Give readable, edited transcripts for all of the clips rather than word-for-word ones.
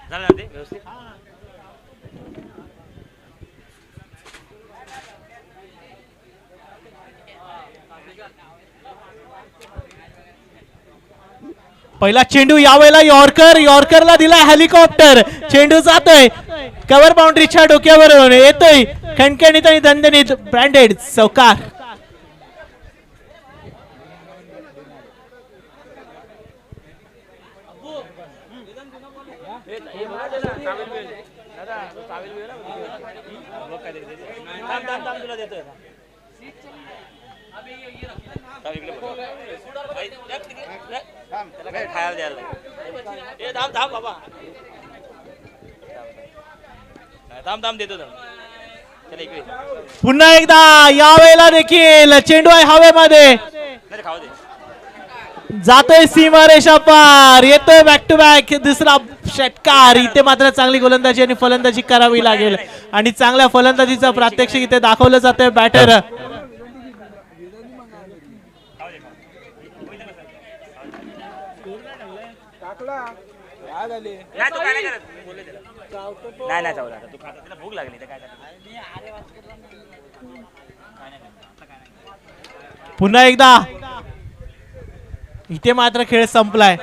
झालं ना ते व्यवस्थित. पहिला चेंडू यावेळेला यॉर्करला दिला हेलिकॉप्टर. चेंडू जातोय कव्हर बाउंड्रीच्या डोक्यावरून, येतोय खणखणीत आणि दणदणीत ब्रँडेड चौकार. तुला देतोय त्याला काय खायला द्यायला थांब थांब बाबा थांब देतो त्याला इकडे. पुन्हा एकदा यावेळेला देखील चेंडू आहे हवेमध्ये, खाऊ दे. जातोय सीमारेषा पार, येतोय बॅक टू बॅक दुसरा षटकार. इथे मात्र चांगली गोलंदाजी आणि फलंदाजी करावी लागेल आणि चांगल्या फलंदाजीचं प्रात्यक्षिक इथे दाखवलं जातंय बॅटर. नाही चावला तू खाता, त्याला भूक लागली काय. पुन्हा एकदा इथे मात्र खेळ संपलाय.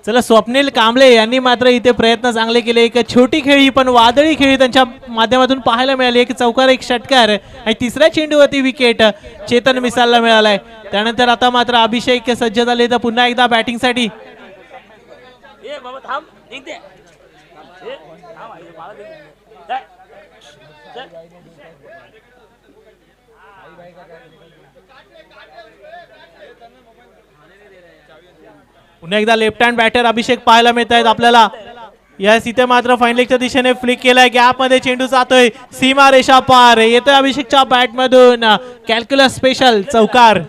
चला स्वप्नील कांबळे यांनी मात्र इथे प्रयत्न चांगले केले. एक छोटी खेळी पण वादळी खेळी त्यांच्या माध्यमातून पाहायला मिळाली. एक चौकार एक षटकार आणि तिसऱ्या चेंडूवरती विकेट चेतन मिसालला मिळालाय. त्यानंतर आता मात्र अभिषेक सज्ज झाले तर पुन्हा एकदा बॅटिंगसाठी. पुन्हा एकदा लेफ्ट हँड बॅटर अभिषेक पाहायला मिळत आहेत आपल्याला. यस इथे मात्र फाईन लेगच्या दिशेने फ्लिक केलाय. गॅप मध्ये चेंडू जातोय सीमा रेषा पार, येतोय अभिषेकच्या बॅट मधून कॅल्क्युलस स्पेशल चौकार.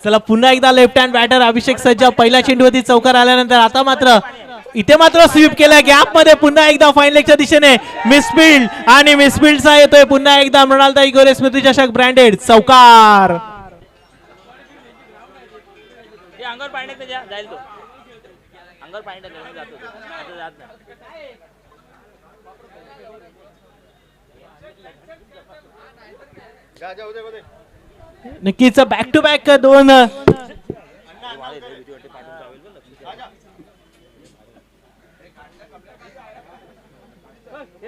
चला पुन्हा एकदा लेफ्ट हँड बॅटर अभिषेक सज्ज. पहिल्या चेंडूवरती चौकार आल्यानंतर आता मात्र इथे मात्र स्वीप केला गॅप मध्ये. पुन्हा एकदा फाईन लेगच्या दिशेने मिसफिल्ड आणि मिसफिल्डचा येतोय पुन्हा एकदा मृणालताई गोरे स्मृती चषक ब्रँडेड चौकार. अंगावर पाणी जाईल तो, अंगावर पाणी जातो जात नाही. नक्कीच बॅक टू बॅक दोन.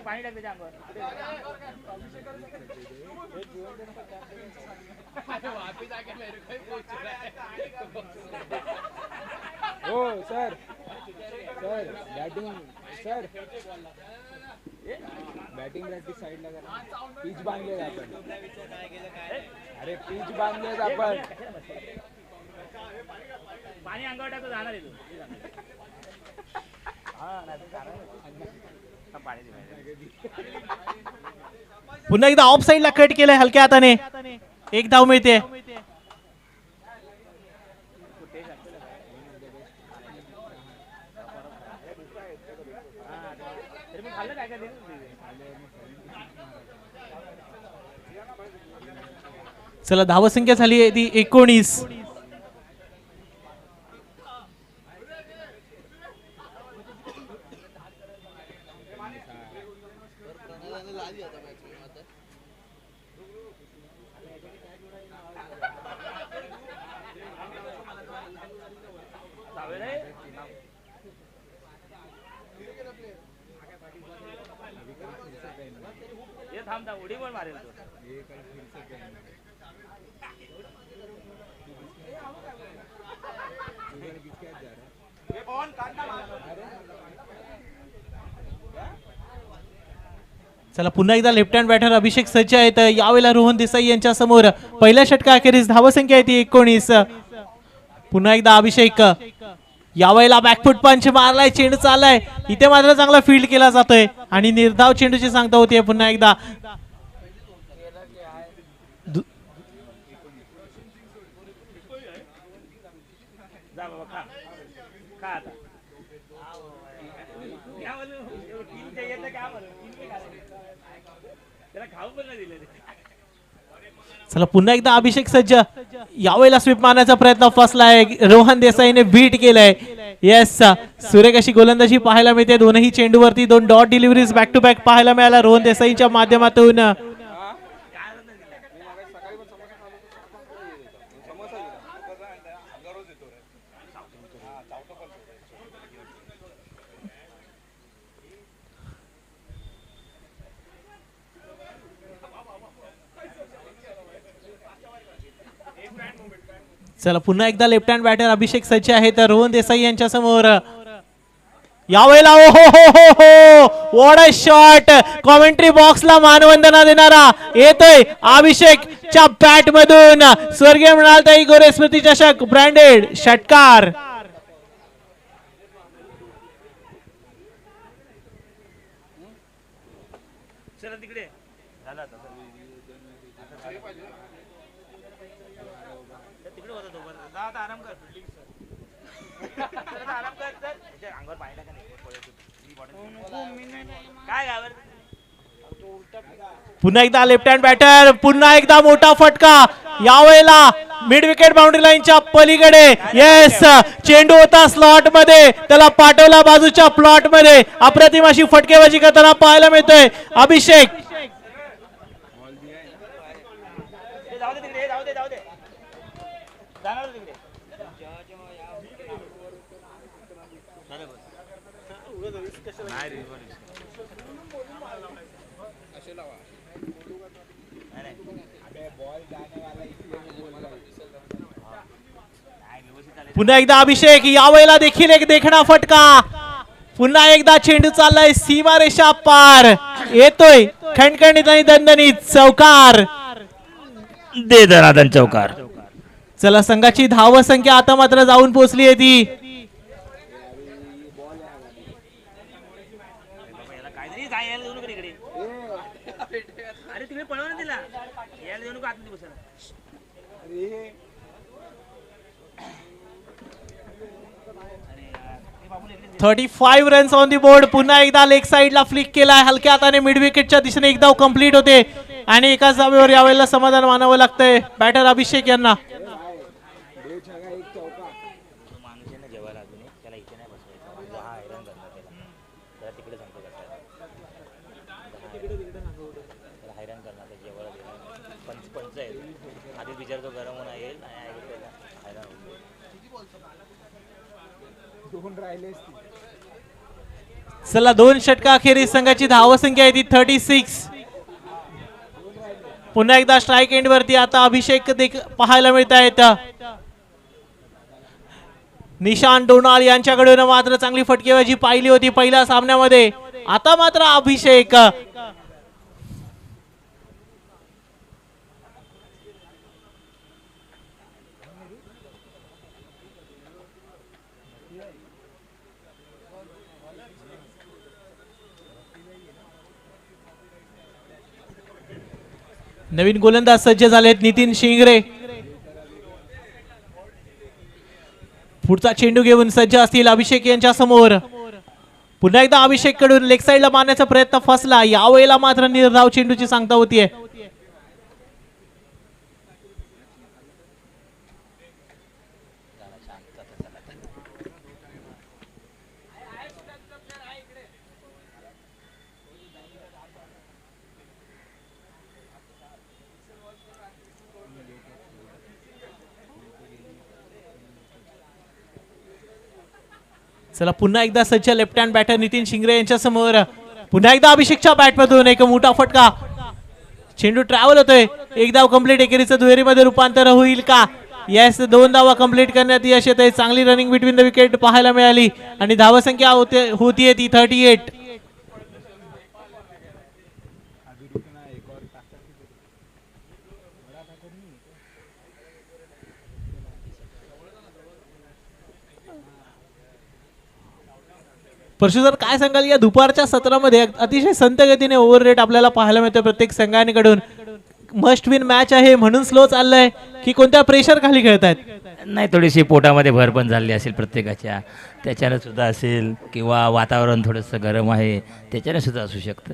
पाणी टाक त्याच्या अंगावर. हो sir sir batting sir batting practice साईडला करा. पिच बांधले आपण, अरे पिच बांधले आपण. पाणी अंगावर टाकतो जाणार आहे तू. पुन्हा एकदा ऑफ साइडला कट केलंय हलक्या हाताने. एक धाव मिळते. चला धावसंख्या झाली आहे ती 19. उडी पण मारेल तो. चला पुन्हा एकदा लेफ्ट हँड बॅटर अभिषेक सज्ज आहेत. यावेळेला रोहन देसाई यांच्या समोर पहिल्या षटकाखेरीस धावसंख्या आहे ती 19. पुन्हा एकदा अभिषेक यावेळेला बॅकफुट पंच मारलाय, चेंडू चाललाय, इथे मात्र चांगला फील्ड केला जातोय आणि निर्धाव चेंडूची सांगता होतीये पुन्हा एकदा. जा बाबा खा खा आता क्या बोलू तीन चाहिए था क्या बोलू तीन पे खा त्याला खाऊ पण नाही दिले. चला पुन्हा एकदा अभिषेक सज्ज यावेळेला स्वीप मारण्याचा प्रयत्न फसलाय. रोहन देसाईने बीट केलंय. येस, सुरेख अशी गोलंदाजी पाहायला मिळते. दोनही चेंडूवरती 2 dot deliveries back to back पाहायला मिळाल्या रोहन देसाईच्या माध्यमातून. चला पुन्हा एकदा लेफ्ट हँड बॅटर अभिषेक सज्ज आहेत रोहन देसाई यांच्या समोर. यावेळेला ओ हो हो हो हो व्हॉट अ शॉट. कॉमेंट्री बॉक्सला मानवंदना देणारा येतोय अभिषेकच्या बॅट मधून. स्वर्गीय मृणालताई गोरे स्मृती चषक ब्रँडेड षटकार. चला तिकडे झाला आता तिकडे होता तो बरं जा आता आराम कर आराम कर सर अंगावर पाहिला का नाही काय गावर. पुन्हा एकदा लेफ्ट हँड बॅटर, पुन्हा एकदा मोठा फटका. यावेळेला मिड विकेट बाउंड्री लाईनच्या पलीकडे. येस, चेंडू होता स्लॉट मध्ये, त्याला पाठवला बाजूच्या प्लॉट मध्ये. अप्रतिम अशी फटकेबाजी करताना पाहायला मिळतोय अभिषेक. जाऊ दे तिकडे जाऊ दे जाणार तिकडे. पुन्हा एकदा अभिषेक, यावेळेला देखील एक देखणा फटका. पुन्हा एकदा चेंडू चाललाय सीमारेषा पार. येतोय खणखणीत आणि दणदणीत चौकार. दे दरादन चौकार. चला संघाची धाव संख्या आता मात्र जाऊन पोहोचली आहे ती. अरे तुम्ही पळवा ना तिला यायला देऊ नको आतमध्ये बसायला. 35 रन्स ऑन दी बोर्ड. पुन्हा एकदा लेग साइडला फ्लिक केलाय हलक्या हाताने मिड विकेटच्या दिशेने. एकदा कंप्लीट होते आणि एकाच धावेवर यावेळेला समाधान मानावं लागतंय बॅटर अभिषेक यांना. चला 2 षटका अखेरीस संघाची धावसंख्या आहे ती 36. पुन्हा एकदा स्ट्राइक एंड वरती आता अभिषेक पाहायला मिळत आहेत. निशांत डोनाल्ड यांच्याकडून मात्र चांगली फटकेबाजी पाहिली होती पहिल्या सामन्यामध्ये. आता मात्र अभिषेक नवीन गोलंदाज सज्ज झालेत नितीन शिंगरे. पुढचा चेंडू घेऊन सज्ज असतील अभिषेक यांच्या समोर. पुन्हा एकदा अभिषेक कडून लेग साइडला मारण्याचा प्रयत्न फसला. यावेळेला मात्र निर्धाव चेंडूची सांगता होतीये. चला पुन्हा एकदा सज्ज left hand batter Nitin Shingare यांच्या समोर. पुन्हा एकदा अभिषेकच्या बॅटमधून एक मोठा फटका. चेंडू ट्रॅव्हल होतोय. एक धाव कंप्लीट. एकेरीचं दुहेरीमध्ये रूपांतर होईल का? येस, 2 धावा कंप्लीट करण्यात यश येते. चांगली रनिंग बिटवीन द विकेट पाहायला मिळाली आणि धावसंख्या होतीये ती 38. परशुराम काय सांगाल या दुपारच्या सत्रामध्ये अतिशय संत गतीने ओव्हर रेट आपल्याला पाहायला मिळतं प्रत्येक संघाकडून. मस्ट विन मॅच आहे म्हणून स्लो चाललंय की कोणत्या प्रेशर खाली खेळतायत? नाही, थोडीशी पोटामध्ये भर पण झाली असेल प्रत्येकाच्या, त्याच्यानं सुद्धा असेल, किंवा वातावरण थोडंसं गरम आहे त्याच्याने सुद्धा असू शकतं.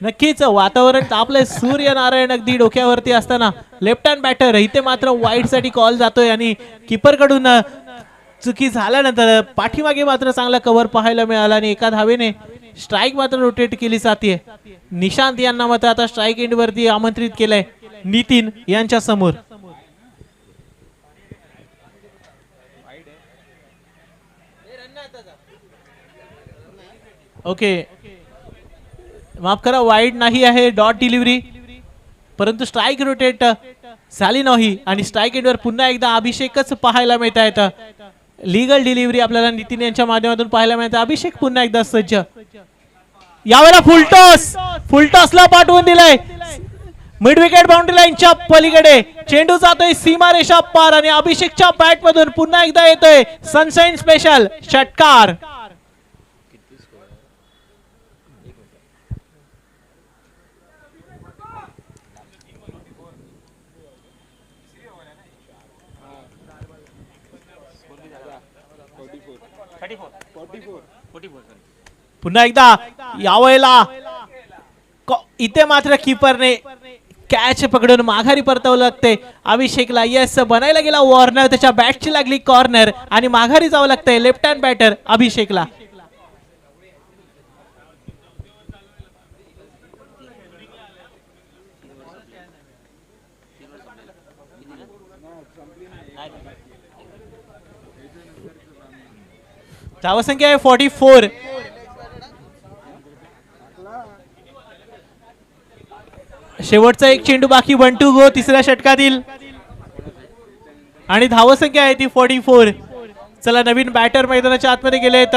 नक्कीच वातावरण तापलंय. सूर्यनारायण अगदी डोक्यावरती असताना लेफ्ट हँड बॅटर इथे मात्र वाईड साठी कॉल जातोय आणि कीपर कडून चुकी झाल्यानंतर पाठीमागे मात्र चांगला कव्हर पाहायला मिळाला आणि एका धावेने स्ट्राईक मात्र रोटेट केली जाते. निशांत यांना मात्र आता स्ट्राईक एंड वरती आमंत्रित केलंय नितीन यांच्या समोर. ओके, माफ करा, वाईड नाही आहे, डॉट डिलिव्हरी, परंतु स्ट्राईक रोटेट झाली नाही आणि स्ट्राईक एंडवर पुन्हा एकदा अभिषेकच पाहायला मिळत आहेत. लीगल डिलिव्हरी आपल्याला नितीन यांच्या माध्यमातून पाहायला मिळते. अभिषेक पुन्हा एकदा सज्ज. यावेळेला फुलटॉसला पाठवून दिलाय मिड विकेट बाउंड्री लाईनच्या पलीकडे. चेंडू जातोय सीमारेषा पार आणि अभिषेकच्या बॅट मधून पुन्हा एकदा येतोय सनशाईन स्पेशल षटकार. पुन्हा एकदा यावेळेला इथे मात्र कीपरने कॅच पकडून माघारी परतावं लागते अभिषेकला. यस, बनायला गेला वॉर्नर, त्याच्या बॅटची लागली कॉर्नर आणि माघारी जावं लागतंय लेफ्ट हँड बॅटर अभिषेकला. धावसंख्या आहे 44. शेवटचा एक चेंडू बाकी, 1 to go तिसऱ्या षटकातील आणि धावसंख्या आहे ती 44. चला, नवीन बॅटर मैदानाच्या आतमध्ये गेले आहेत.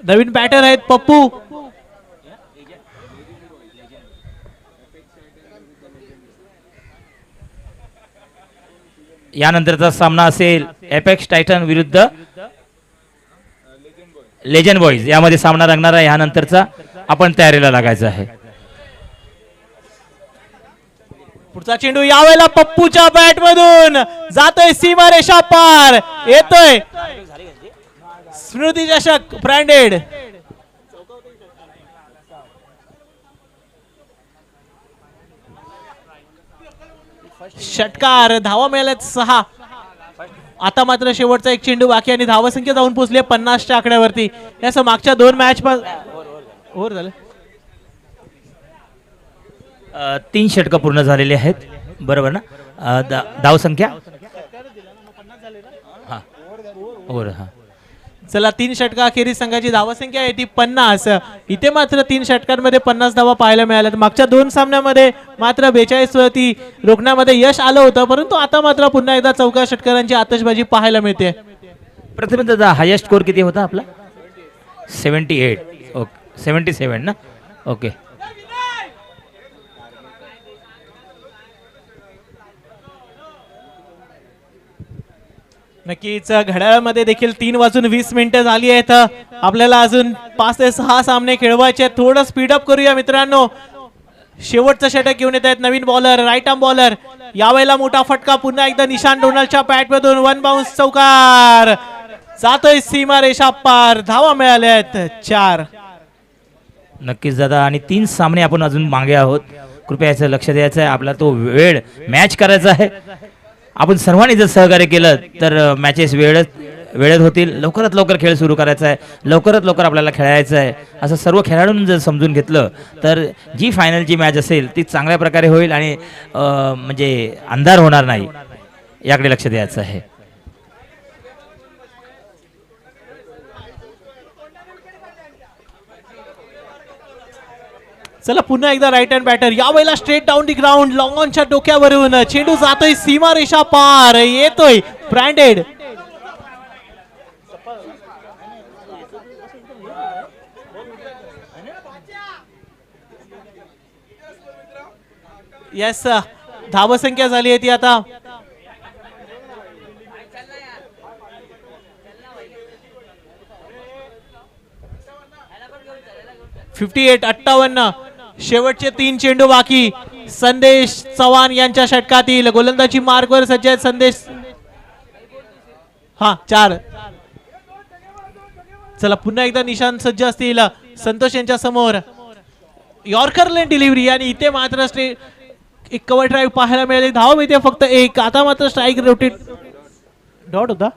नवीन बॅटर आहेत पप्पू. यानंतरचा सामना असेल एपेक्स टायटन विरुद्ध लेजंड बॉईज. यामध्ये सामना रंगणार आहे. यानंतरचा आपण तयारीला लागायचं आहे. पुढचा चेंडू यावेळेला पप्पूच्या बॅट मधून जातोय सीमारेषा पार, येतोय स्मृती चषक ब्रँडेड. षटकार, धावा मिळाल्यात 6. आता मात्र शेवटचा एक चेंडू बाकी आणि धावसंख्या जाऊन पोहोचली 50च्या आकड्यावरती. यासह मागच्या 2 मॅच ओव्हर झालं. 3 षटकं पूर्ण झालेली आहेत, बरोबर ना? धावसंख्या हा ओव्हर हा. चला, 3 षटका अखेरीस संघाची धावसंख्या आहे ती 50. इथे मात्र 3 षटकांमध्ये 50 धावा पाहायला मिळाल्यात. मागच्या 2 सामन्यामध्ये मात्र 42 वरती रोखण्यामध्ये यश आलं होतं, परंतु आता मात्र पुन्हा एकदा 14 षटकारांची आतषबाजी पाहायला मिळते. प्रथम हायेस्ट स्कोर किती होता आपला? 78. ओके, 77 ना? ओके. नक्कीच घड्याळामध्ये देखील 3:20 झाली आहेत. आपल्याला अजून 5 ते 6 सामने खेळवायचे आहेत. थोडं स्पीडअप करूया मित्रांनो. शेवटचं षटक घेऊन येत आहेत नवीन बॉलर, राईट आर्म बॉलर. यावेळेला मोठा फटका पुन्हा एकदा निशांत डोनाल्डच्या बॅट मधून 1 बाउन्स चौकार, जातोय सीमारेषा पार. धावा मिळाल्या आहेत 4. नक्कीच दादा, आणि 3 सामने आपण अजून मागे आहोत. कृपया याचं लक्ष द्यायचं आहे. आपला तो वेळ मॅच करायचा आहे. आपण सर्वांनी जर सहकार्य केलं तर मॅचेस वेळेत होतील. लवकरात लवकर खेळ सुरू करायचा आहे, लवकरात लवकर आपल्याला खेळायचं आहे, असं सर्व खेळाडूंनी जर समजून घेतलं तर जी फायनलची मॅच असेल ती चांगल्या प्रकारे होईल आणि म्हणजे अंधार होणार नाही, याकडे लक्ष द्यायचं आहे. चला, पुन्हा एकदा राईट हँड बॅटर. यावेळेला straight down the ground, long ऑनच्या डोक्यावरून चेंडू जातोय सीमारेषा पार, येतोय ब्रँडेड. यस, धावसंख्या झाली आहे ती आता 58 शेवटचे 3 चेंडू बाकी. संदेश चव्हाण यांच्या षटकातील गोलंदाजी मार्कवर सज्ज आहेत संदेश. हा 4. चला पुन्हा एकदा निशांत सज्ज असतील संतोष यांच्या समोर. यॉर्कर लेन डिलिव्हरी आणि इथे मात्र एक कव्हर ड्राईव्ह पाहायला मिळाली. धाव मिळते फक्त 1. आता मात्र स्ट्राईक रोटेट डॉट होता.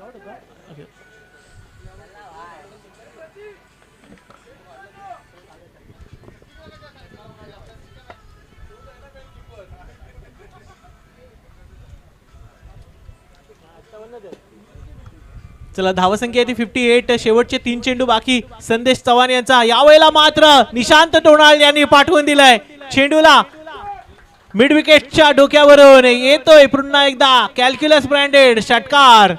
चला धावसंख्या आहे ती 58. शेवटचे 3 चेंडू बाकी. संदेश चव्हाण यांचा यावेळेला मात्र निशांत टोणाळ यांनी पाठवून दिलाय चेंडूला. मिड विकेटच्या डोक्यावरून येतोय पुन्हा एकदा कॅल्क्युलस ब्रँडेड षटकार.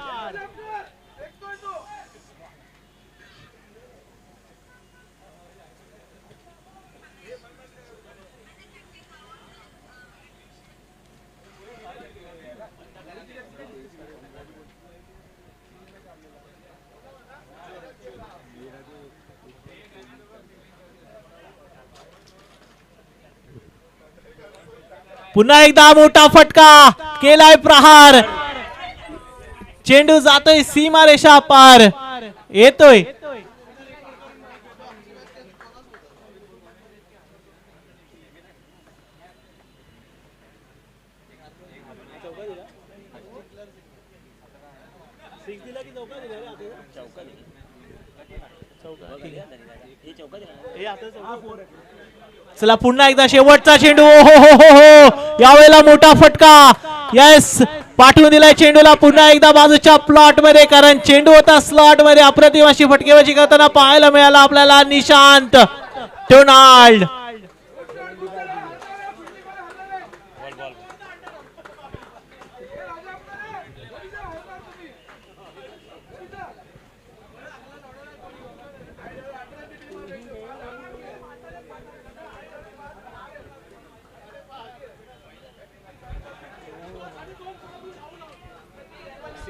पुन्हा एकदा मोठा फटका केलाय प्रहार. चेंडू जातोय सीमारेषा पार. येतोय चला पुन्हा एकदा शेवटचा चेंडू. हो यावेळेला मोठा फटका. यस पाठवून दिलाय चेंडूला पुन्हा एकदा बाजूच्या प्लॉट मध्ये, कारण चेंडू होता स्लॉट मध्ये. अप्रतिम अशी फटकेबाजी करताना पाहायला मिळाला आपल्याला निशांत टोनाल्ड.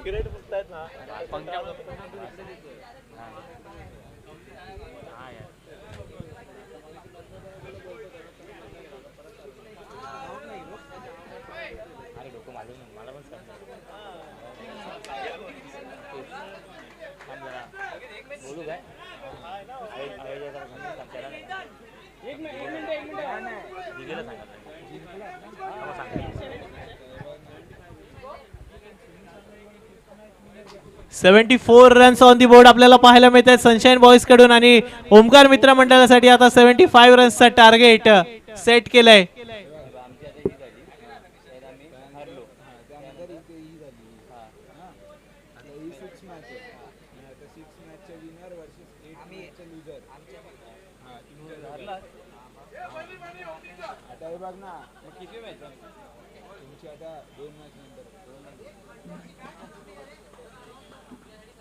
एक minute 74 runs on the board आपल्याला पाहायला मिळत आहेत सनशाईन बॉयज कडून. आणि ओमकार मित्र मंडळासाठी आता 75 रन्सचा टार्गेट सेट केलंय.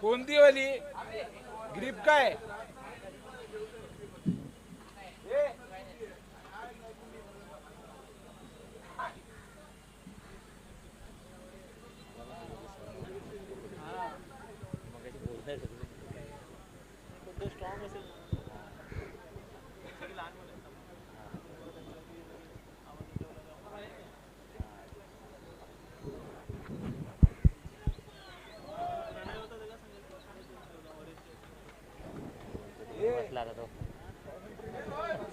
कोणती वाली ग्रिप काय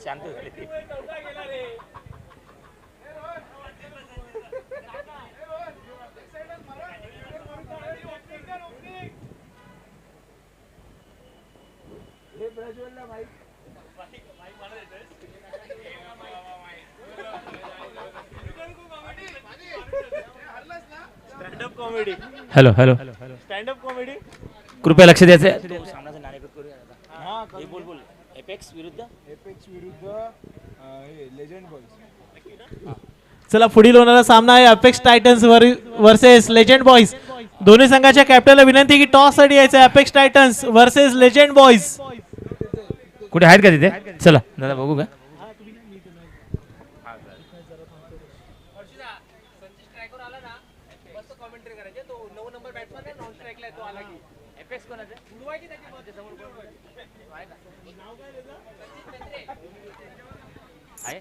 शांत झाले ते. Standup comedy. Hello hello standup comedy. कृपया लक्ष द्यायचं. सामनाचं नाणेफेक करूया आता. बोल बोल. एपेक्स विरुद्ध लेजंड बॉयज. चला पुढील होणारा सामना आहे apex Titans versus legend boys. दोन्ही संघाच्या कॅप्टनला विनंती की टॉस साठी यायचं. Apex Titans versus legend boys. कुठे आहेत का तिथे? चला दादा बघू का. एपेक्स कोणाचं आहे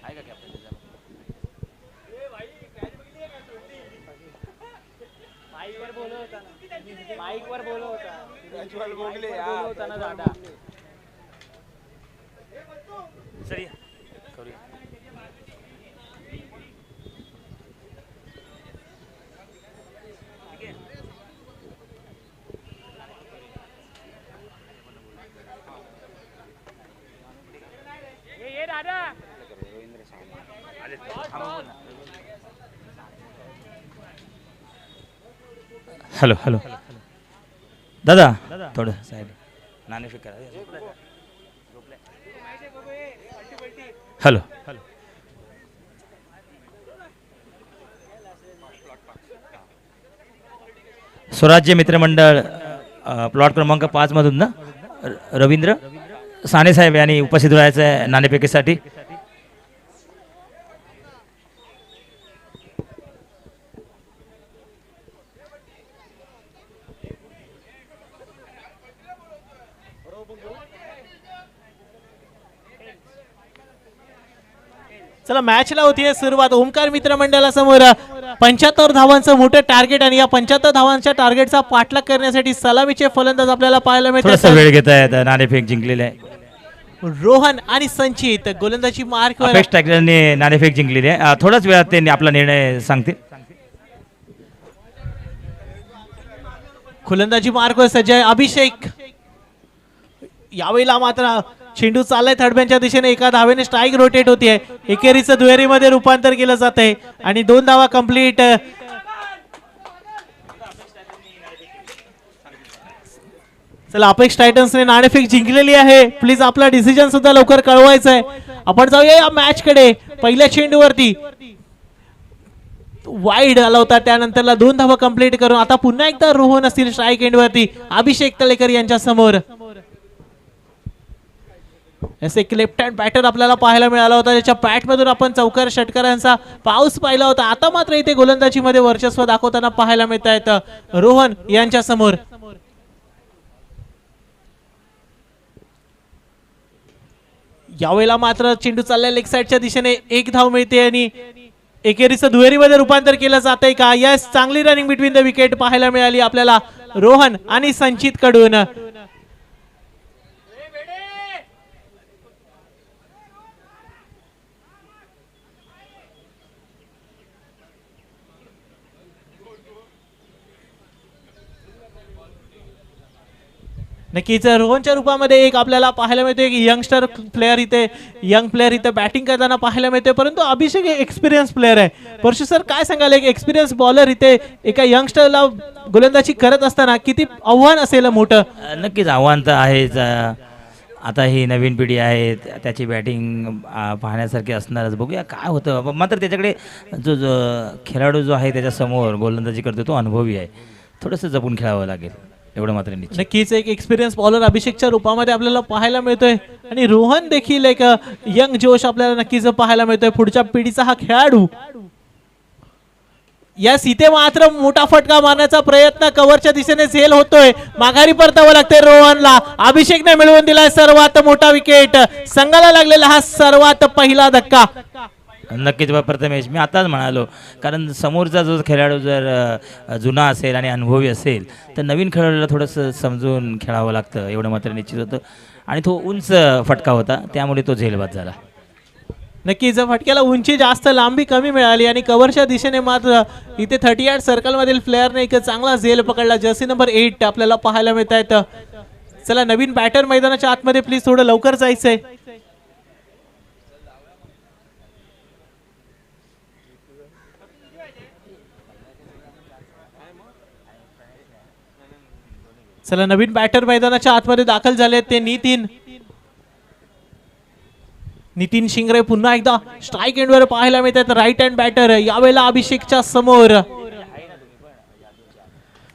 आहे का कॅप्टन माईक वर बोलव होता ना दादा. सर या. करूया ठीक आहे. ये दादा हॅलो हॅलो दादा थोडं साईड नाणेफेक करा. हॅलो स्वराज्य मित्रमंडळ प्लॉट क्रमांक 5 मधून ना रवींद्र साने साहेब यांनी उपस्थित राहायचं आहे नाणेफेकीसाठी. चला मॅचला होतीये सुरुवात. ओमकार मित्रमंडळासमोर 75 धावांचं मोठं टार्गेट आणि या 75 धावांच्या टार्गेटचा पाठलाग करण्यासाठी सलामीचे फलंदाज आपल्याला पाहायला थोडासा मिळतात. वेळ घेत आहेत नाणेफेक जिंकलेले आहे. रोहन आणि संचित गोलंदाजी मार्क अपेक्स टायगरने नाणेफेक जिंकलेली आहे. थोड्याच वेळात त्यांनी आपला निर्णय सांगतील. गोलंदाजी मार्कवर सज्ज आहे अभिषेक. यावेळेला मात्र चेंडू चाललाय थर्डमॅनच्या दिशेने. एका धावेने स्ट्राईक रोटेट होतीये. एकेरीचं दुहेरीमध्ये रूपांतर केलं जात आहे आणि 2 धावा कंप्लीट. चला अपेक्स टायटन्सने नाणेफेक जिंकलेली आहे. प्लीज आपला डिसिजन सुद्धा लवकर कळवायचा आहे. आपण जाऊया या मॅच कडे. पहिल्या चेंडूवरती वाईड आला होता, त्यानंतरला 2 धावा कंप्लीट करून आता पुन्हा एकदा रोहन असतील स्ट्राईक एंड वरती अभिषेक तळेकर यांच्या समोर. असे एक लेफ्ट हँड बॅटर आपल्याला पाहायला मिळाला होता, ज्याच्या बॅट मधून आपण चौकार षटकारांचा पाऊस पाहिला होता. आता मात्र इथे गोलंदाजी मध्ये वर्चस्व दाखवताना पाहायला मिळत आहेत रोहन यांच्या समोर. यावेळेला मात्र चेंडू चाललाय लेग साइडच्या दिशेने. 1 धाव मिळते आणि एकेरीचं दुहेरीमध्ये रूपांतर केलं जातंय का? यस, चांगली रनिंग बिटवीन द विकेट पाहायला मिळाली आपल्याला रोहन आणि संचित कडून. नक्कीच रोहनच्या रूपामध्ये एक आपल्याला पाहायला मिळतोय की यंग प्लेअर इथे बॅटिंग करताना पाहायला मिळते. परंतु अभिषेक एक्सपिरियन्स प्लेअर आहे. परशु सर काय सांगाल, एक एक्सपिरियन्स बॉलर इथे एका यंगस्टरला गोलंदाजी करत असताना किती आव्हान असेल मोठं? नक्कीच आव्हान तर आहेच. आता ही नवीन पिढी आहे, त्याची बॅटिंग पाहण्यासारखी असणारच. बघूया काय होतं. मात्र त्याच्याकडे जो खेळाडू जो आहे त्याच्यासमोर गोलंदाजी करतो तो अनुभवी आहे. थोडंसं जपून खेळावं लागेल एवढं मात्र निश्चित. नक्कीच एक एक्सपिरियन्स बॉलर अभिषेकच्या रूपामध्ये आपल्याला पाहायला मिळतोय आणि रोहन देखील एक यंग जोश आपल्याला नक्कीच पाहायला मिळतोय. पुढच्या पिढीचा हा खेळाडू. यास इथे मात्र मोठा फटका मारण्याचा प्रयत्न कव्हरच्या दिशेने झेल होतोय. माघारी परतावं लागतंय रोहनला. अभिषेकने मिळवून दिलाय सर्वात मोठा विकेट. संघाला लागलेला हा सर्वात पहिला धक्का. नक्कीच प्रथमेश, मी आताच म्हणालो, कारण समोरचा जो खेळाडू जर जुना असेल आणि अनुभवी असेल तर नवीन खेळाडूला थोडंसं समजून खेळावं लागतं एवढं मात्र निश्चित होतं. आणि तो उंच फटका होता त्यामुळे तो झेलबाद झाला. नक्कीच फटक्याला उंची जास्त, लांबी कमी मिळाली आणि कव्हरच्या दिशेने मात्र इथे 38 सर्कल मधील प्लेअरने एक चांगला झेल पकडला. जर्सी नंबर 8 आपल्याला पाहायला मिळत आहेत. चला नवीन बॅटर मैदानाच्या आतमध्ये प्लीज थोडं लवकर जायचंय. चला नवीन बॅटर मैदानाच्या आतमध्ये दाखल झाले ते नितीन शिंगरे पुन्हा एकदा स्ट्राईक एंडवर पाहायला मिळतात. राईट हँड बॅटर यावेळेला अभिषेकच्या समोर.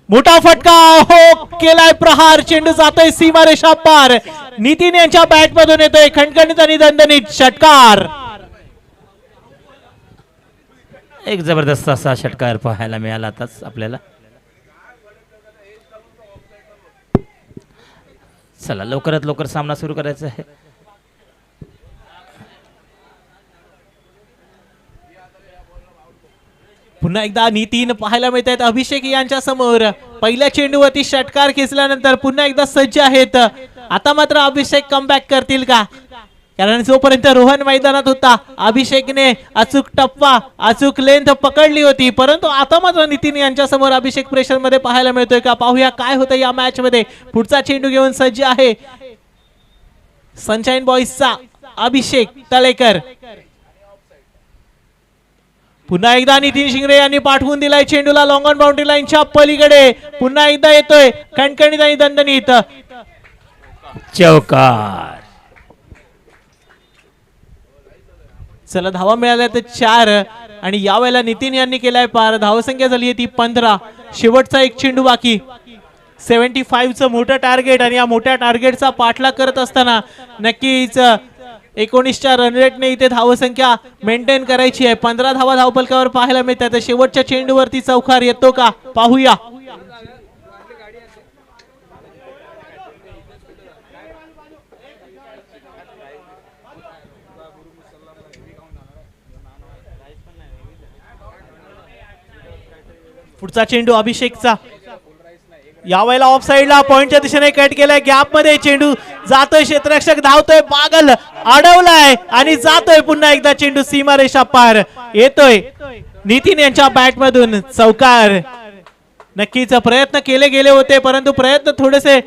मोठा फटका हो केलाय प्रहार. चेंडू जातोय सीमारेषा पार. नितीन यांच्या बॅट मधून येतोय खणखणीत आणि दणदणीत षटकार. एक जबरदस्त असा षटकार पाहायला मिळाला आताच आपल्याला. चला लवकरात लवकर सामना सुरू करायचा आहे. पुन्हा एकदा नितीन पाहायला मिळत आहेत अभिषेक यांच्या समोर. पहिल्या चेंडूवरती षटकार खेचल्यानंतर पुन्हा एकदा सज्ज आहेत. आता मात्र अभिषेक कमबॅक करतील का? कारण जोपर्यंत रोहन मैदानात होता अभिषेकने अचूक टप्पा अचूक लेंथ पकडली होती, परंतु आता मात्र नितीन यांच्या समोर अभिषेक प्रेशर मध्ये पाहायला मिळतोय का? पाहूया काय होतं या मॅच मध्ये. पुढचा चेंडू घेऊन सज्ज आहे सनशाईन बॉईजचा अभिषेक तळेकर. पुन्हा एकदा नितीन शिंगरे यांनी पाठवून दिलाय चेंडूला लॉंग ऑन बाउंड्री लाईनच्या पलीकडे. पुन्हा एकदा येतोय कणकणीत आणि दणदणीत चौकार. चला धावा मिळाल्या तर 4 आणि यावेळेला नितीन यांनी केलाय पार. धावसंख्या झाली आहे ती 15. शेवटचा एक चेंडू बाकी. 75 चं मोठं टार्गेट आणि या मोठ्या टार्गेटचा पाठलाग करत असताना नक्कीच 19च्या रन रेटने इथे धावसंख्या मेंटेन करायची आहे. 15 धावा धावपलकावर पाहायला मिळतात. शेवटच्या चेंडूवरती चौकार येतो का? पाहूया. पुढचा चेंडू अभिषेकचा. यावेळेला ऑफ साइडला पॉइंटच्या दिशेने कट केलाय. गॅप मध्ये चेंडू जातोय, क्षेत्ररक्षक धावतोय, बागल अडवलाय आणि जातोय पुन्हा एकदा चेंडू सीमारेषा पार. येतोय नितीन यांच्या बॅट मधून चौकार. नक्कीच प्रयत्न केले गेले होते परंतु प्रयत्न थोडेसे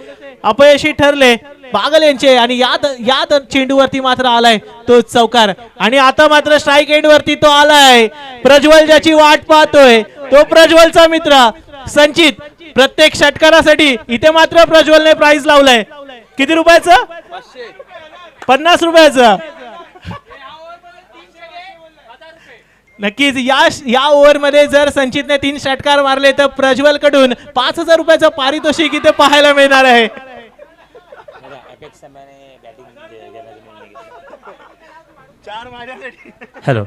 अपयशी ठरले बागल यांचे आणि याद चेंडूवरती मात्र आलाय तो चौकार. आणि आता मात्र स्ट्राईक एंड वरती तो आलाय. प्रज्वल ज्याची वाट पाहतोय तो प्रज्वलचा मित्र संचित. प्रत्येक षटकारासाठी इथे मात्र प्रज्वलने प्राइस लावलंय. किती रुपयाचं? 50 रुपयाचं. नक्कीच या ओव्हर मध्ये जर संचितने 3 षटकार मारले तर प्रज्वल कडून 5000 रुपयाचं पारितोषिक इथे पाहायला मिळणार आहे. हॅलो,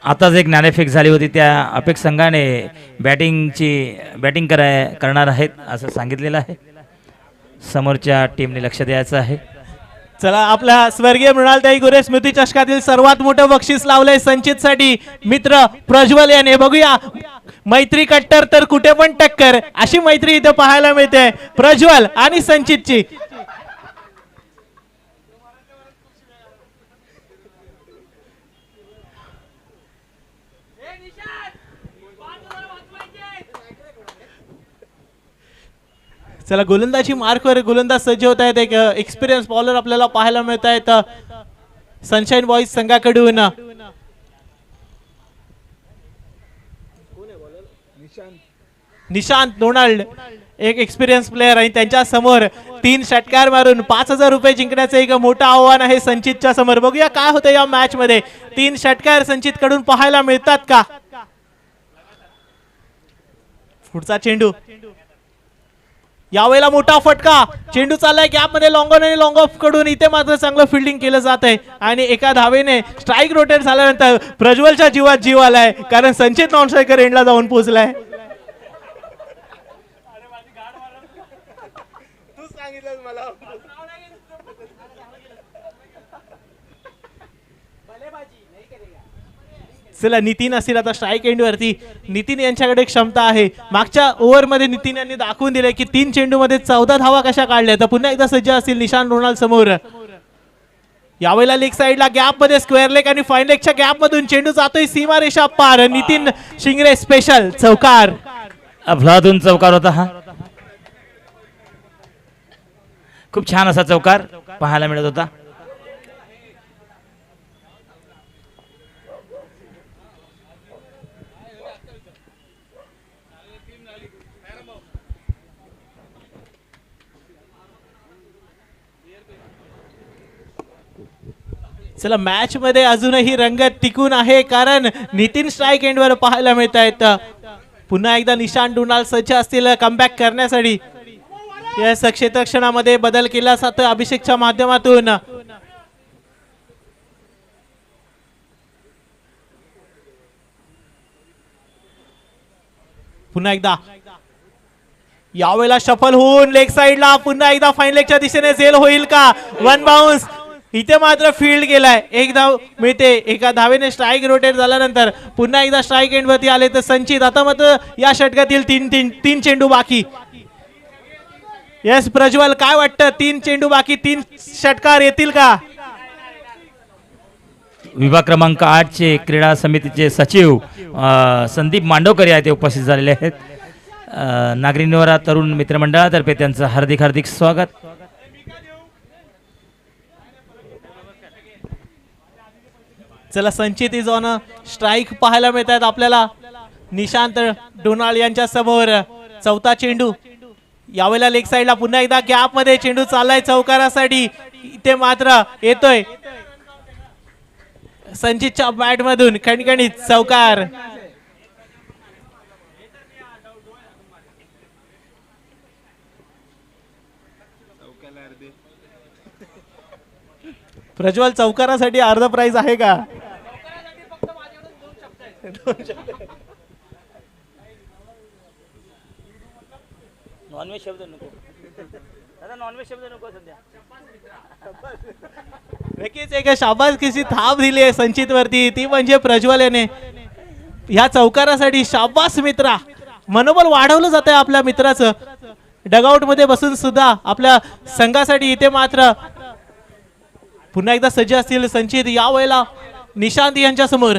आताच एक नाणेफेक झाली होती. त्या अपेक्स संघाने बॅटिंग करणार आहेत असं सांगितलेलं आहे. समोरच्या टीमने लक्ष द्यायचं आहे. चला आपल्या स्वर्गीय मृणालताई गुरे स्मृती चषकातील सर्वात मोठं बक्षीस लावलंय संचित साठी मित्र प्रज्वल याने. बघूया मैत्री कट्टर तर कुठे पण टक्कर अशी मैत्री इथं पाहायला मिळते प्रज्वल आणि संचितची. चला गोलंदाजी मार्कवर गोलंदाज सज्ज होत आहेत. एक एक्सपिरियन्स बॉलर आपल्याला पाहायला मिळत आहेत सनशाईन बॉईज संघाकडून. निशांत डोनाल्ड एक एक्सपिरियन्स प्लेयर आणि त्यांच्या समोर 3 षटकार मारून 5000 रुपये जिंकण्याचं एक मोठं आव्हान आहे संचितच्या समोर. बघूया काय होतं या मॅच मध्ये. 3 षटकार संचित कडून पाहायला मिळतात का? पुढचा चेंडू. यावेळेला मोठा फटका. चेंडू चाललाय गॅप मध्ये लॉंग ऑन आणि लॉंग ऑफ कडून. इथे मात्र चांगलं फिल्डिंग केलं जात आहे आणि एका धावेने स्ट्राईक रोटेट झाल्यानंतर प्रज्वलच्या जीवात जीव आलाय कारण संचित नॉन स्ट्रायकर एंडला जाऊन पोहोचलाय. चला नितीन असतील आता स्ट्राईक एंड वरती. नितीन यांच्याकडे क्षमता आहे. मागच्या ओव्हर मध्ये नितीन यांनी दाखवून दिले की 3 चेंडू मध्ये 14 धावा कशा काढल्या. तर पुन्हा एकदा सज्ज असतील निशांत रोनाल्ड समोर. यावेळेला लेग साइडला गॅप मध्ये स्क्वेअर लेग आणि फाईन लेगच्या गॅप मधून चेंडू जातोय सीमारेषा पार. नितीन शिंगरे स्पेशल चौकार. अफलातून चौकार होता हा. खूप छान असा चौकार पाहायला मिळत होता. चला मॅच मध्ये अजूनही रंगत टिकून आहे कारण नितीन स्ट्राईक एंड वर पाहायला मिळत आहेत. पुन्हा एकदा निशांत डोनाल्ड सज्ज असतील कमबॅक करण्यासाठी. या क्षेत्ररक्षणामध्ये बदल केला जातोय अभिषेकच्या माध्यमातून. पुन्हा एकदा यावेळेला शफल होऊन लेग साइडला पुन्हा एकदा फाईन लेगच्या दिशेने झेल होईल का? One bounce. इथे मात्र फील्ड गेलाय. एक धाव मिळते. एका धावेने स्ट्राईक रोटेट झाल्यानंतर पुन्हा एकदा स्ट्राईक एंड वरती आले तर संचित. आता मात्र या षटकातील तीन चेंडू बाकी. येस प्रज्वल, काय वाटतं? 3 चेंडू बाकी, 3 षटकार येतील का? विभाग क्रमांक 8 चे क्रीडा समितीचे सचिव संदीप मांडवकर या इथे उपस्थित झालेले आहेत. नागरी निवारा तरुण मित्रमंडळातर्फे त्यांचं हार्दिक हार्दिक स्वागत. चला, संचित इज ऑन स्ट्राईक पाहायला मिळत आहेत आपल्याला. निशांत डोनाल्ड यांच्या समोर चौथा चेंडू. यावेळेला लेग साइडला पुन्हा एकदा गॅप मध्ये चेंडू चाललाय चौकारासाठी. इथे मात्र येतोय संचितच्या बॅट मधून खणखणीत चौकार. प्रज्वल, चौकारासाठी अर्ध प्राइज आहे का? नॉनव्हेज शब्द नको दादा, नॉनव्हेज शब्द नको सध्या. नक्कीच एक शाबासकीची थाप दिली आहे संचित वरती, ती म्हणजे प्रज्वल याने. ह्या चौकारासाठी शाबास मित्रा. मनोबल वाढवलं जात आहे आपल्या मित्राचं. डगआउट मध्ये बसून सुद्धा आपल्या संघासाठी. इथे मात्र पुन्हा एकदा सज्ज असतील संचित. यावेळेला निशांत यांच्या समोर.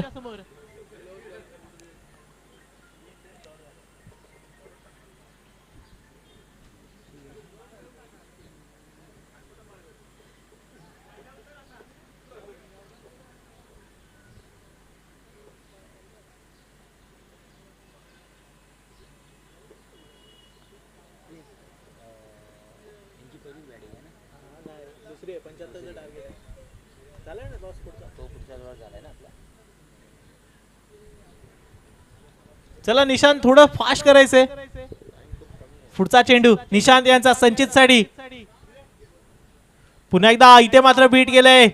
चला निशांत, थोडं फास्ट करायचंय. पुढचा चेंडू निशांत यांचा संचित साठी. पुन्हा एकदा इथे मात्र बीट गेलंय.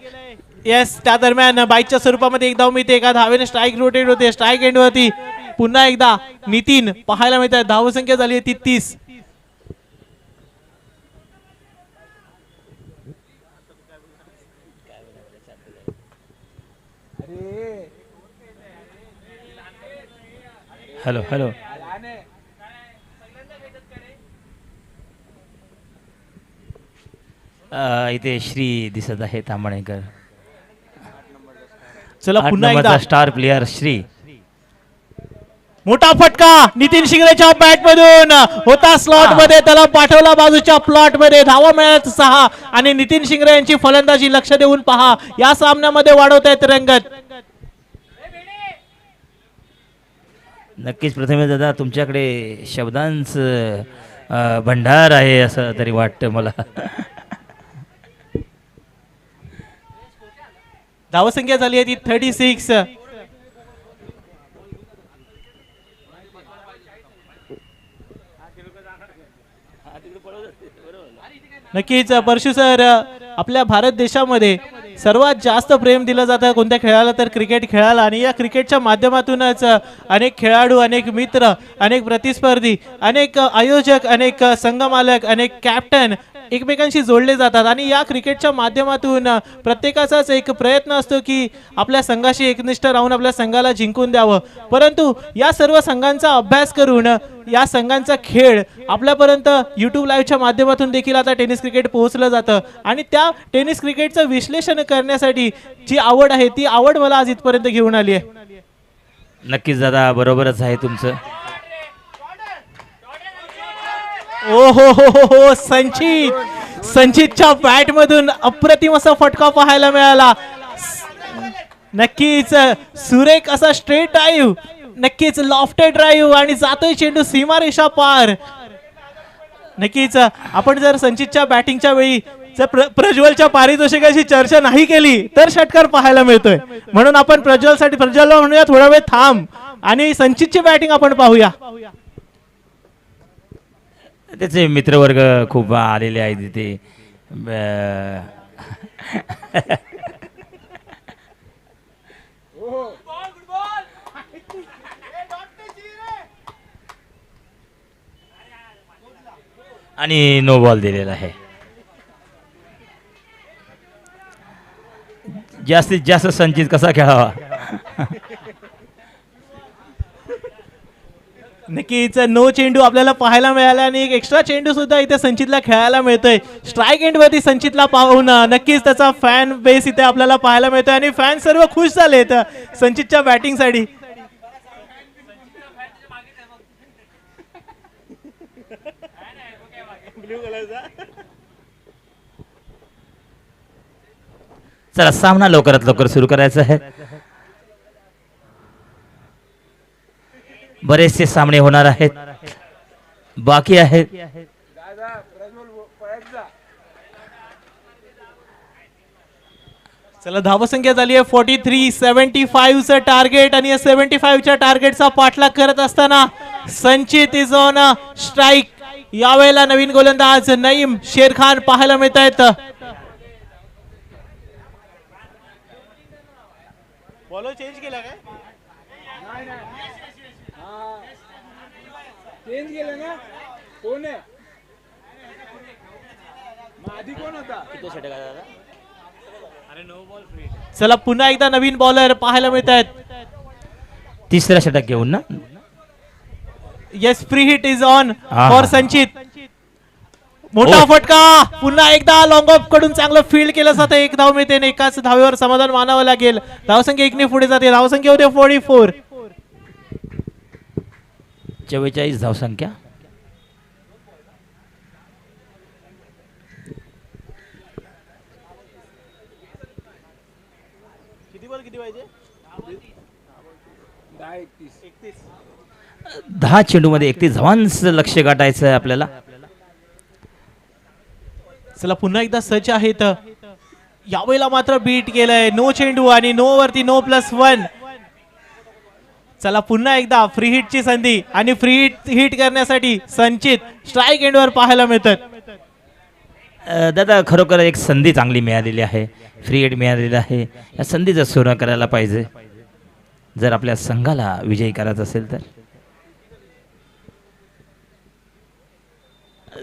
येस, त्या दरम्यान बाईकच्या स्वरूपामध्ये एक धाव मिळते. एका धावेने स्ट्राईक रोटेट होते. स्ट्राईक एंड वरती पुन्हा एकदा नितीन पाहायला मिळत आहे. धावसंख्या झाली 33. Hello hello. इथे श्री दिसत आहे तांबणेकर. चला पुन्हा एकदा स्टार प्लेयर श्री. मोठा फटका नितीन शिंगरेच्या बॅट मधून होता स्लॉट मध्ये. त्याला पाठवला बाजूच्या प्लॉट मध्ये. धावा मिळत 6 आणि नितीन शिंगरे यांची फलंदाजी लक्ष देऊन पहा. या सामन्यामध्ये वाढवत आहेत रंगत. नक्कीच प्रथमेश दादा, तुमच्याकडे शब्दांचं भंडार आहे असं तरी वाटतं मला. धावसंख्या झाली आहे ती 36. नक्कीच परशु सर, आपल्या भारत देशामध्ये सर्वात जास्त प्रेम दिलं जातं कोणत्या खेळाला तर क्रिकेट खेळाला. आणि या क्रिकेटच्या माध्यमातूनच अनेक खेळाडू, अनेक मित्र, अनेक प्रतिस्पर्धी, अनेक आयोजक, अनेक संघमालक, अनेक कॅप्टन एकमेकांशी जोडले जातात. आणि या क्रिकेटच्या माध्यमातून प्रत्येकाचाच एक प्रयत्न असतो की आपल्या संघाशी एकनिष्ठ राहून आपल्या संघाला जिंकून द्यावं. परंतु या सर्व संघांचा अभ्यास करून या संघांचा खेळ आपल्यापर्यंत यूट्यूब लाईव्हच्या माध्यमातून देखील आता टेनिस क्रिकेट पोहोचलं जातं. आणि त्या टेनिस क्रिकेटचं विश्लेषण करण्यासाठी जी आवड आहे ती आवड मला आज इथपर्यंत घेऊन आली आहे. नक्कीच दादा, बरोबरच आहे तुमचं. ओ हो हो हो हो, संचितच्या बॅट मधून अप्रतिम असा फटका पाहायला मिळाला. नक्कीच सुरेख असा स्ट्रेट ड्राईव्ह, नक्कीच लॉफ्टेड ड्राईव्ह आणि जातोय चेंडू सीमारेषा पार. नक्कीच आपण जर संचितच्या बॅटिंगच्या वेळी जर प्रज्वलच्या पारितोषिकाची चर्चा नाही केली तर षटकार पाहायला मिळतोय. म्हणून आपण प्रज्वलला म्हणूया थोडा वेळ थांब आणि संचितची बॅटिंग आपण पाहूया. त्याचे मित्रवर्ग खूप आलेले आहेत तिथे. आणि नो बॉल दिलेला आहे. जास्तीत जास्त संचित कसा खेळावा. नक्कीच नो चेंडू आपल्याला पाहायला मिळाला आणि एक एक्स्ट्रा चेंडू सुद्धा इथे संचितला खेळायला मिळतोय. स्ट्राईक एंड वरती संचितला पाहून नक्कीच त्याचा फॅन बेस इथे आपल्याला पाहायला मिळतोय आणि फॅन सर्व खुश झालेत संचितच्या बॅटिंग साठी. चला सामना लवकरात लवकर सुरू करायचा आहे. बरेचसे सामने होणार आहेत, बाकी आहेत. चला धावसंख्या झाली आहे 43. 75 चं टार्गेट आणि या 75 च्या टार्गेटचा पाठलाग करत असताना संचित इज ऑन स्ट्राईक. यावेळेला नवीन गोलंदाज नईम शेरखान पाहायला मिळत आहेत. बॉलर चेंज केला काय? चेंज केलं ना. कोण आहे मग आधी कोण होता? किती षटक आहे दादा? चला पुन्हा एकदा नवीन बॉलर पाहायला मिळत आहेत. तिसरा षटक घेऊन ना. Yes free hit is on हा. फॉर संचित. मोठा फटका पुन्हा एकदा लॉंग ऑफ कडून चांगलं फील्ड केलं जातं. एक धाव मिळते आणि एकाच धावेवर समाधान मानावं लागेल. धावसंख्या 1 ने पुढे जाते. धावसंख्या होते 44. 44 धावसंख्या. किती बॉल किती पाहिजे? 10-31. 10 चेंडूमध्ये 31 धावांचं लक्ष्य गाठायचं आहे आपल्याला. चला पुन्हा एकदा सच आहेत. यावेळेला मात्र बीट केलंय. नो चेंडू आणि नो वरती नो +1. चला पुन्हा एकदा फ्री हिटची संधी आणि फ्री हिट करण्यासाठी संचित स्ट्राईक एंडवर पाहायला मिळतात. दादा खरोखर एक संधी चांगली मिळालेली आहे. फ्री हिट मिळालेली आहे. या संधीचा सोनं करायला पाहिजे जर आपल्या संघाला विजयी करायचं असेल तर.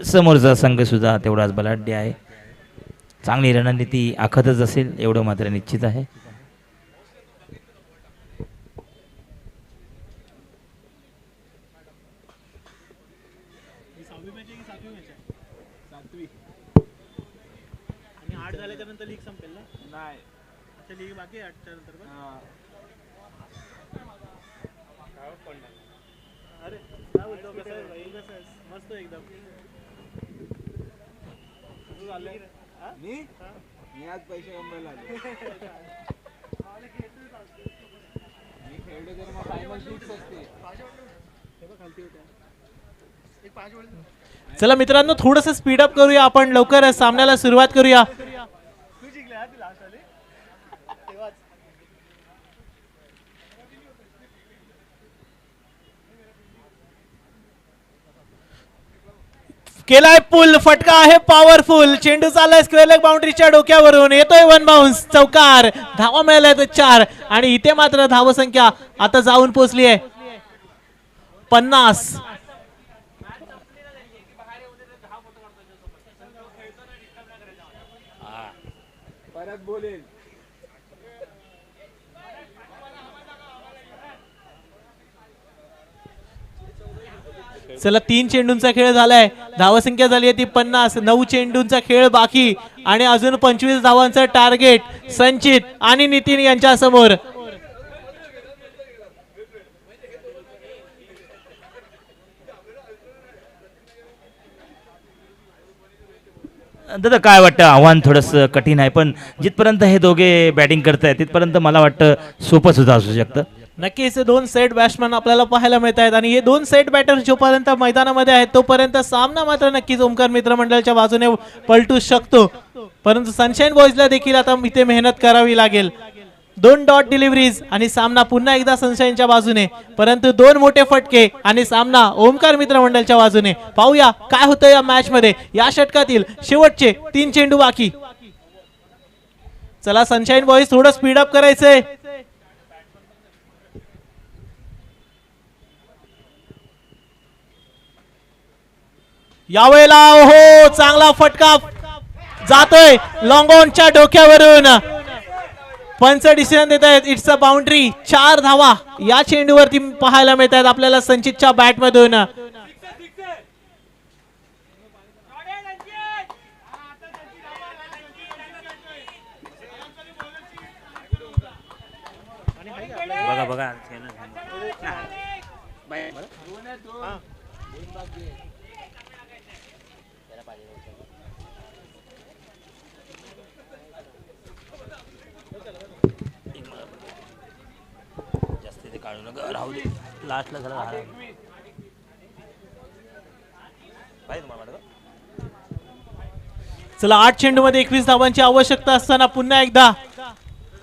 समोरचा संघ सुद्धा तेवढाच बलाढ्य आहे. चांगली रणनीती आखतच असेल एवढं मात्र निश्चित आहे. आणि 8 झाल्याच्या नंतर लीग संपेल ना. नाही. अच्छा लीग बाकी आहे 8 नंतर पण. हा. अरे काय बोलतो कसं आहे भाई? कसं आहे? मस्त एकदम. कसं चाललंय? मी आज पैसे कमवायला आलो. मी खेळलो तर मग फायनल फिक्स असते. चला मित्रांनो थोडंसं स्पीड अप करूया. आपण लवकर सामन्याला सुरुवात करूया. केलाय पुल. फटका आहे पॉवरफुल. चेंडू चाललाय स्क्वेअर लेग बाउंड्रीच्या डोक्यावरून. येतोय 1 बाउन्स. चौकार. धावा मिळाल्या 4 आणि इथे मात्र धावसंख्या आता जाऊन पोहोचली आहे 50. परत बोलेल. चला 3 चेंडूंचा खेळ झालाय. धावसंख्या झाली आहे ती 50. 9 चेंडूंचा खेळ बाकी आणि अजून 25 धावांचं टार्गेट संचित आणि नितीन यांच्या समोर. दादा काय वाटतं? आव्हान थोडंसं कठीण आहे पण जिथपर्यंत हे दोघे बॅटिंग करतायत तिथपर्यंत मला वाटतं सोपं सुद्धा असू शकतं. नक्कीच 2 सेट बॅट्समन आपल्याला पाहायला मिळत आहेत आणि हे 2 सेट बॅटर जोपर्यंत मैदानामध्ये आहेत तोपर्यंत सामना मात्र नक्कीच ओमकार मित्र मंडळाच्या बाजूने पलटू शकतो. परंतु सनशाईन बॉयजला देखील आता इथे मेहनत करावी लागेल. 2 डॉट डिलिव्हरीज आणि सामना पुन्हा एकदा सनशाईनच्या बाजूने. परंतु 2 मोठे फटके आणि सामना ओमकार मित्र मंडळाच्या बाजूने. पाहूया काय होतं या मॅच मध्ये. या षटकातील शेवटचे 3 चेंडू बाकी. चला सनशाईन बॉयज थोडं स्पीड अप करायचंय. यावेळेला हो चांगला फटका जातोय लॉंग ऑनच्या डोक्यावरून. पंच डिसिजन देत आहेत. It's a boundary. 4 धावा या चेंडूवरती पाहायला मिळत आहेत आपल्याला संचितच्या बॅट मधून. बघा बघा जास्त ते काढू नका राहू दे लास्टला जरा चला 8 चेंडूमध्ये 21 धावांची आवश्यकता असताना पुन्हा एकदा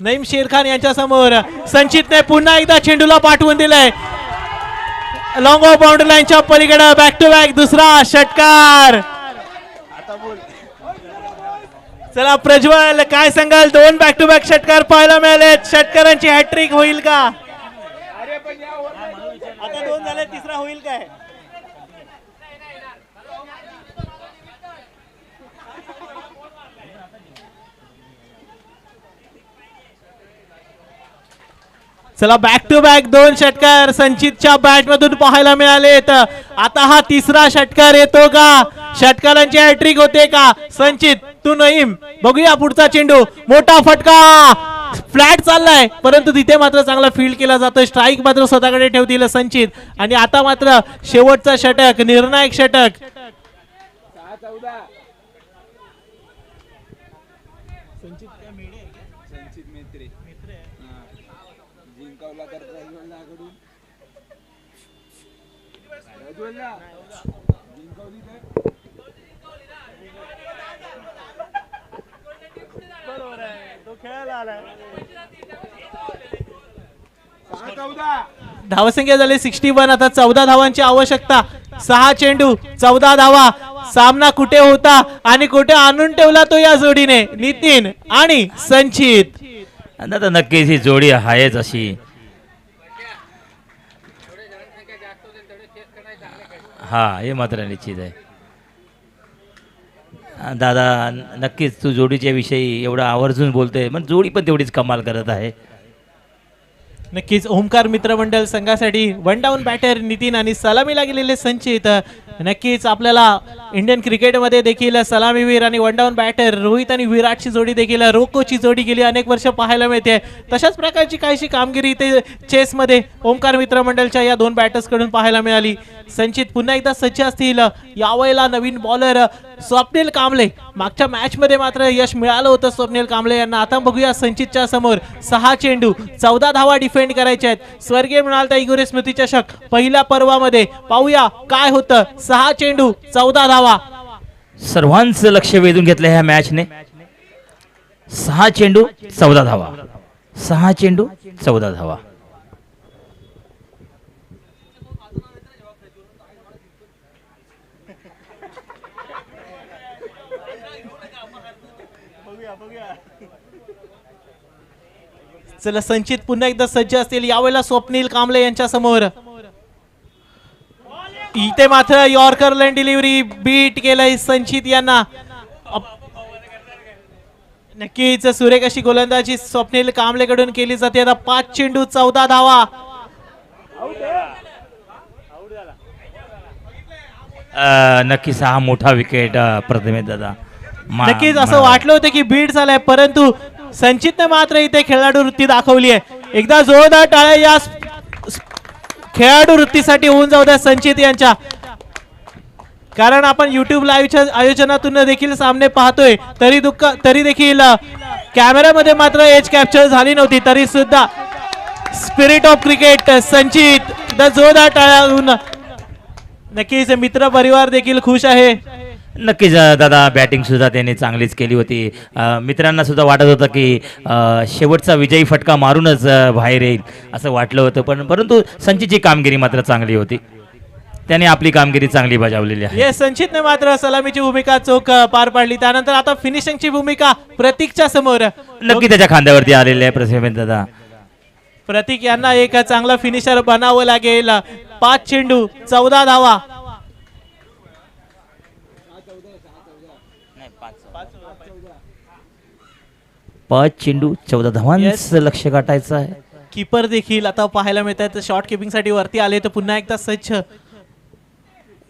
नईम शेरखान यांच्या समोर संचितने पुन्हा एकदा चेंडूला पाठवून दिलंय लॉंग ऑफ बाउंड्री लाईनच्या पलीकडे. बॅक टू बॅक दुसरा षटकार. चला प्रज्वल काय सांगाल? 2 बॅक टू बॅक षटकार पाहायला मिळालेत. षटकारांची हॅट्रिक होईल का? आता 2 झाले, तिसरा होईल काय? चला बॅक टू बॅक 2 षटकार संचितच्या बॅट मधून पाहायला मिळालेत. आता हा तिसरा षटकार येतो का? षटकारांची हॅट्रिक होते का? संचित तू नईम बघूया पुढचा चेंडू. मोठा फटका फ्लॅट चाललाय परंतु तिथे मात्र चांगला फील्ड केला जातोय. स्ट्राईक मात्र स्वतःकडे ठेवतील संचित. आणि आता मात्र शेवटचा षटक निर्णायक षटक. 6-14 संचित मेत्रे जिंकवला तर प्रज्वलला कडून प्रज्वलला जिंकवली तर बरोबर आहे, तो खेळायला आलाय. 6-14 धावसंख्या झाली 61. आता 14 धावांची आवश्यकता. 6 चेंडू 14 धावा. सामना कुठे होता आणि कुठे आणून ठेवला तो या जोडीने. नितीन आणि संचित. आता नक्कीच ही जोडी आहेच अशी. हा हे मात्र निश्चित आहे. दादा नक्कीच तू जोडीच्या विषयी एवढा आवर्जून बोलतोय पण जोडी पण तेवढीच कमाल करत आहे. नक्कीच ओमकार मित्रमंडळ संघासाठी 1 डाऊन बॅटर नितीन आणि सलामीला गेलेले संचित. नक्कीच आपल्याला इंडियन क्रिकेटमध्ये देखील सलामीवीर आणि 1 डाऊन बॅटर रोहित आणि विराटची जोडी देखील रोकोची जोडी गेली अनेक वर्ष पाहायला मिळते. तशाच प्रकारची काहीशी कामगिरी इथे चेसमध्ये ओमकार मित्रमंडळच्या या 2 बॅटर्स कडून पाहायला मिळाली. संचित पुन्हा एकदा सज्ज असतील. यावेळेला नवीन बॉलर स्वप्नील कांबळे. मागच्या मॅच मध्ये मात्र यश मिळालं होतं स्वप्नील कांबळे यांना. आता बघूया संचितच्या समोर 6 चेंडू 14 धावा डिफेंड करायच्या आहेत. स्वर्गीय मृणालता इगोरे स्मृती चषक पहिल्या पर्वामध्ये पाहूया काय होतं. 6 चेंडू 14 धावा. सर्वांचं लक्ष वेधून घेतलं ह्या मॅचने. 6 चेंडू 14 धावा. 6 चेंडू 14 धावा. चला संचित पुन्हा एकदा सज्ज असतील. यावेळेला स्वप्नील कांबळे यांच्या समोर. इथे मात्र यॉर्कर लाईन डिलिव्हरी बीट केलंय संचित यांना. नक्कीच सुरेख अशी गोलंदाजी स्वप्नील कांबळे कडून केली जाते. आता 5 चेंडू 14 धावा. नक्कीच हा मोठा विकेट प्रथमेश दादा. नक्कीच असं वाटलं होतं की बीट झालाय परंतु संचितने मात्र इथे खेळाडू वृत्ती दाखवली आहे. एकदा जोरदार टाळ्या या खेळाडू वृत्तीसाठी होऊन जाऊ द्या संचित यांच्या. कारण आपण YouTube लाईव्हच्या आयोजनातून देखील सामने पाहतोय तरी देखील कॅमेऱ्यामध्ये मात्र एज कॅप्चर झाली नव्हती. तरी सुद्धा स्पिरिट ऑफ क्रिकेट संचित जोरदार टाळ्या. नक्कीच मित्र परिवार देखील खुश आहे. नक्कीच दादा बॅटिंग सुद्धा त्यांनी चांगलीच केली होती. मित्रांना सुद्धा वाटत होतं की शेवटचा विजयी फटका मारूनच बाहेर येईल असं वाटलं होतं परंतु संचितची कामगिरी मात्र चांगली होती. त्याने आपली कामगिरी चांगली बजावलेली आहे. ये संचितने मात्र सलामीची भूमिका चोख पार पाडली. त्यानंतर आता फिनिशिंगची भूमिका प्रतीकच्या समोर. नक्की त्याच्या खांद्यावरती आलेले आहे प्रथमेश दादा. प्रतीक यांना एक चांगला फिनिशर बनावं लागेल. 5 चेंडू 14 धावा. 5 चेंडू 14 धावांचं लक्ष गाठायचं आहे. कीपर देखील आता पाहायला मिळत आहेत शॉर्ट किपिंग साठी वरती आले तर पुन्हा एकदा सज्ज.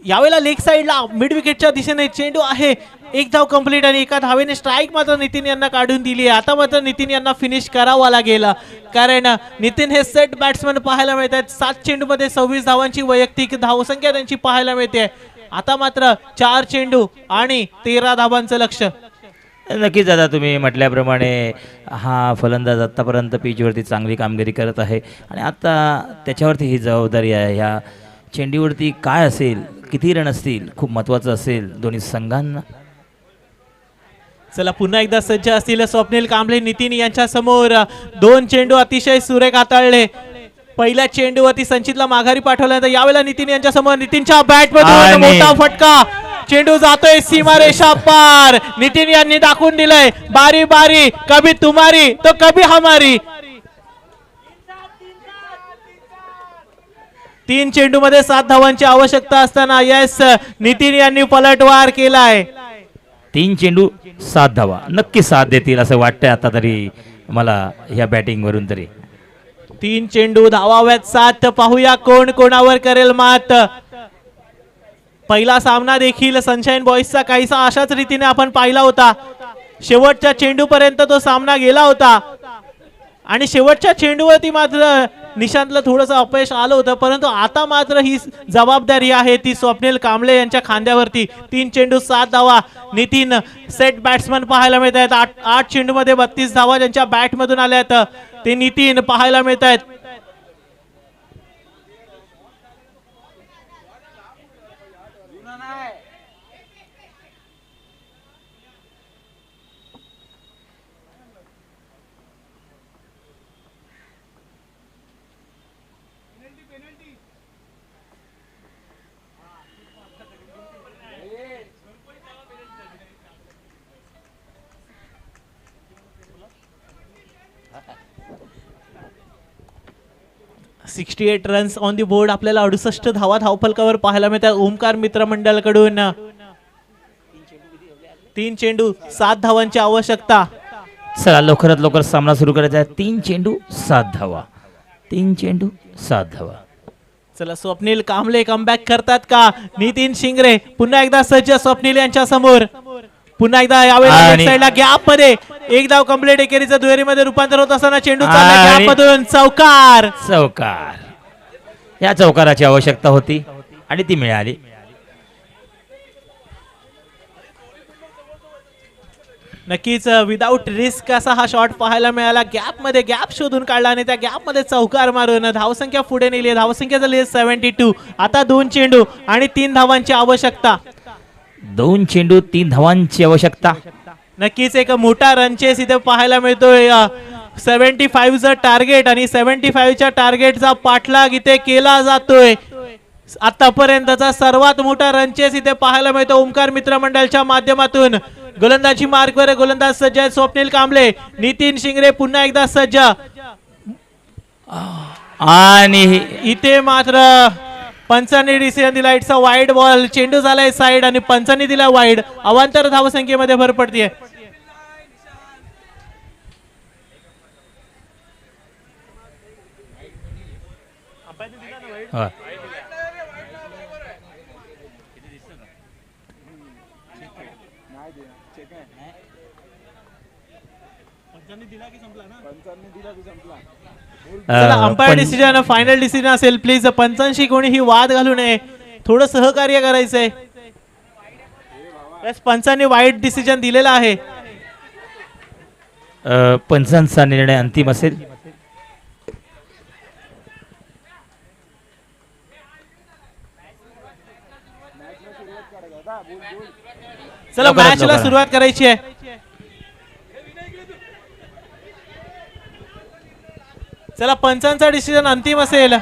यावेळेला लेग साइडला मिड विकेटच्या दिशेने चेंडू आहे. एक धाव कंप्लीट आणि एका धावेने स्ट्राईक मात्र नितीन यांना काढून दिली आहे. आता मात्र नितीन यांना फिनिश करावा लागेल कारण नितीन हे सेट बॅट्समन पाहायला मिळत आहेत. 7 चेंडूमध्ये 26 धावांची वैयक्तिक धावसंख्या त्यांची पाहायला मिळते. आता मात्र 4 चेंडू आणि 13 धावांचं लक्ष. नक्कीच दादा तुम्ही म्हटल्याप्रमाणे हा फलंदाज आत्तापर्यंत पिचवरती चांगली कामगिरी करत आहे आणि आता त्याच्यावरती ही जबाबदारी आहे. ह्या चेंडूवरती काय असेल, किती रन असतील, खूप महत्त्वाचं असेल दोन्ही संघांना. चला पुन्हा एकदा सज्ज असतील स्वप्नील कांबळे नितीन यांच्या समोर. 2 चेंडू अतिशय सुरेख हाताळले. पहिल्या चेंडूवरती संचितला माघारी पाठवल्यानंतर यावेळेला नितीन यांच्या समोर नितीनच्या बॅट मध्ये मोठा फटका. चेंडू जातोय सीमारेषा पार. नितीन यांनी दाखवून दिलंय बारी बारी कभी तुम्हारी तो कभी हमारी. 3 चेंडू मध्ये 7 धावांची आवश्यकता असताना यस नितीन यांनी पलटवार केलाय. 3 चेंडू 7 धावा नक्की साथ देतील असं वाटतंय आता तरी मला ह्या बॅटिंग वरून तरी. 3 चेंडू धावाव्यात 7. पाहूया कोण कोणावर करेल मात. पहिला सामना देखील सनशाईन बॉईजचा काहीसा अशाच रीतीने आपण पाहिला होता. शेवटच्या चेंडू पर्यंत तो सामना गेला होता आणि शेवटच्या चेंडूवरती मात्र निशांतला थोडंसं अपयश आलं होतं. परंतु आता मात्र ही जबाबदारी आहे ती स्वप्नील कांबळे यांच्या खांद्यावरती. 3 चेंडू 7 धावा. नितीन सेट बॅट्समन पाहायला मिळत आहेत. 8 चेंडू मध्ये 32 धावा ज्यांच्या बॅट मधून आल्यात ते नितीन पाहायला मिळत आहेत. $68 रन्स ऑन दी बोर्ड. आपल्याला 68 धावा धावफलकावर पाहायला मिळतात ओमकार मित्र मंडळकडून. 3 चेंडू 7 धावांची आवश्यकता. चला लवकरात लवकर सामना सुरू करायचा आहे. 3 चेंडू 7 धावा. 3 चेंडू 7 धावा. चला स्वप्नील कांबळे कमबॅक करतात का. नितीन शिंगरे पुन्हा एकदा सज्ज स्वप्नील यांच्या समोर. पुन्हा एकदा यावेळी साईडला गॅप मध्ये एक धाव कंप्लीट. एकेरीचं दुहेरीमध्ये रूपांतर होत असताना चेंडू चालला गॅप मधून चौकार. चौकार. या चौकाराची आवश्यकता होती आणि ती मिळाली. नक्कीच विदाऊट रिस्क असा हा शॉट पाहायला मिळाला. गॅप मध्ये गॅप शोधून काढला आणि त्या गॅप मध्ये चौकार मारून धावसंख्या पुढे नेली. धावसंख्या झाली 72. आता 2 चेंडू आणि 3 धावांची आवश्यकता. 2 चेंडू 3 धावांची आवश्यकता. नक्कीच एक मोठा रन चेस इथे पाहायला मिळतोय. 75चं टार्गेट आणि 75च्या टार्गेटचा पाठलाग इथे केला जातोय. आतापर्यंतचा सर्वात मोठा रन चेस इथे पाहायला मिळतो ओमकार मित्र मंडळच्या माध्यमातून. गोलंदाजी मार्कवर गोलंदाज सज्ज आहेत स्वप्नील कांबळे. नितीन शिंगरे पुन्हा एकदा सज्ज आणि इथे मात्र पंचांनी डिसिजन दिला. It's a wide ball. चेंडू झालाय साइड आणि पंचांनी दिला वाईड. अवांतर धावसंख्येमध्ये भर पडतीये. अंपायर डिसिजन फायनल डिसिजन असेल. प्लीज पंचांशी कोणीही वाद घालू नये. थोडं सहकार्य करायचंय. पंचांनी वाईट डिसिजन दिलेला आहे. पंचांचा निर्णय अंतिम असेल. चला मॅचला सुरुवात करायची आहे. चला पंचांचा डिसिजन अंतिम असेल.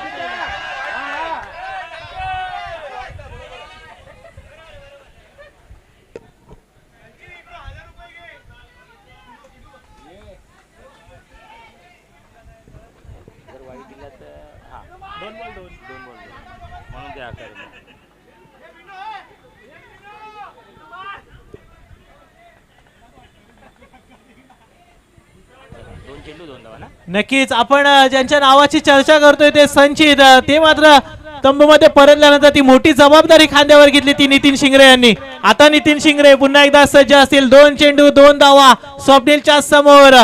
2 चेंडू 2 धावा ना. नक्कीच आपण ज्यांच्या नावाची चर्चा करतोय ते संचित ते मात्र तंबूमध्ये परतल्यानंतर ती मोठी जबाबदारी खांद्यावर घेतली ती नितीन शिंगरे यांनी. आता नितीन शिंगरे पुन्हा एकदा सज्ज असतील. 2 चेंडू 2 धावा स्वप्नीलच्या समोर.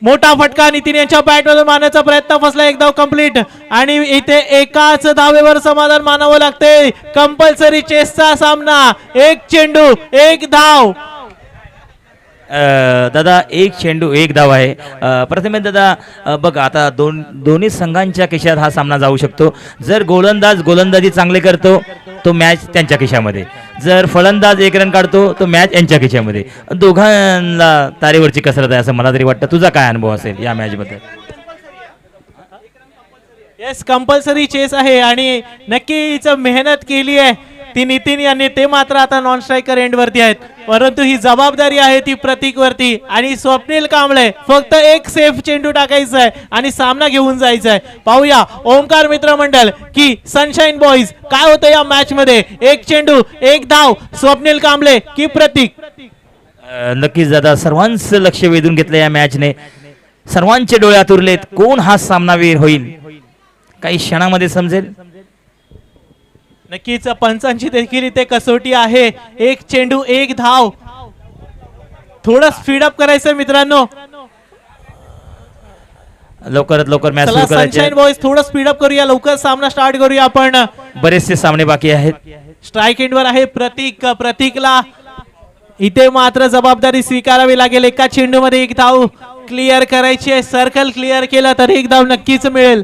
मोठा फटका नितीन यांच्या बॅटमधून मारण्याचा प्रयत्न फसला. एक धाव कंप्लीट आणि इथे एकाच धावेवर समाधान मानावं लागते. कंपल्सरी चेसचा सामना. 1 चेंडू 1 धाव. दादा 1 चेंडू 1 धाव आहे. प्रथमे दादा बघ आता दोन्ही संघांच्या खिशात हा सामना जाऊ शकतो. जर गोलंदाजी चांगले करतो तो मॅच त्यांच्या खिशामध्ये, जर फलंदाज 1 रन काढतो तो मॅच यांच्या खिशामध्ये. दोघांना तारेवरची कसरत आहे असं मला तरी वाटतं. तुझा काय अनुभव असेल या मॅच बद्दल? येस कंपल्सरी चेस आहे आणि नक्कीच मेहनत केली आहे ती नितीन यांनी. ते मात्र आता नॉन स्ट्रायकर एंड वरती आहेत, परंतु ही जबाबदारी आहे ती प्रतीक वरती. आणि स्वप्नील कांबळे फक्त 1 सेफ चेंडू टाकायचा आहे आणि सामना घेऊन जायचा आहे. पाहूया ओमकार मित्र मंडळ की सनशाईन बॉईज काय होतं या मॅच मध्ये. 1 चेंडू 1 धाव स्वप्नील कांबळे की प्रतीक. नक्कीच दादा सर्वांचं लक्ष वेधून घेतलं या मॅचने. सर्वांचे डोळे आतुरलेत. कोण हा सामनावीर होईल काही क्षणामध्ये समजेल. नक्कीच पंचांची देखील इथे कसोटी आहे. 1 चेंडू 1 धाव. थोडं स्पीडअप करायचं मित्रांनो. लवकरात लवकर मॅच चला सुरू करायची. सनशाईन बॉयज थोडं स्पीडअप करूया, लवकर सामना स्टार्ट करूया आपण. बरेचसे सामने बाकी आहेत. स्ट्राईक एंडवर आहे प्रतीक. प्रतीकला इथे मात्र जबाबदारी स्वीकारावी लागेल. एका चेंडू मध्ये 1 धाव क्लिअर करायची आहे. सर्कल क्लिअर केला तर 1 धाव नक्कीच मिळेल.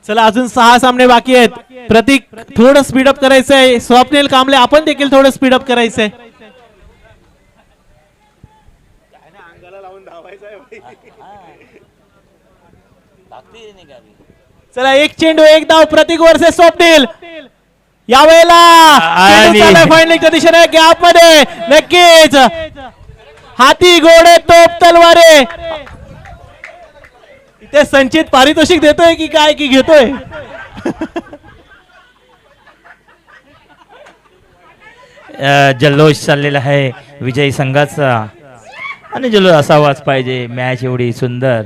चला अजून 6 सामने बाकी आहेत. प्रतीक थोडं स्पीडअप करायचंय. स्वप्नील कांबळे आपण देखील थोडं स्पीडअप करायचंय. चला 1 चेंडू 1 धाव प्रतीक वर्सेस स्वप्नील. यावेळेला फायनलच्या दिशेने गॅप मध्ये नक्कीच हाती घोडे तोप तलवारे. इथे संचित पारितोषिक देतोय की काय की घेतोय. जल्लोष चाललेला आहे विजयी संघाचा आणि जल्लोष असावाच पाहिजे. मॅच एवढी सुंदर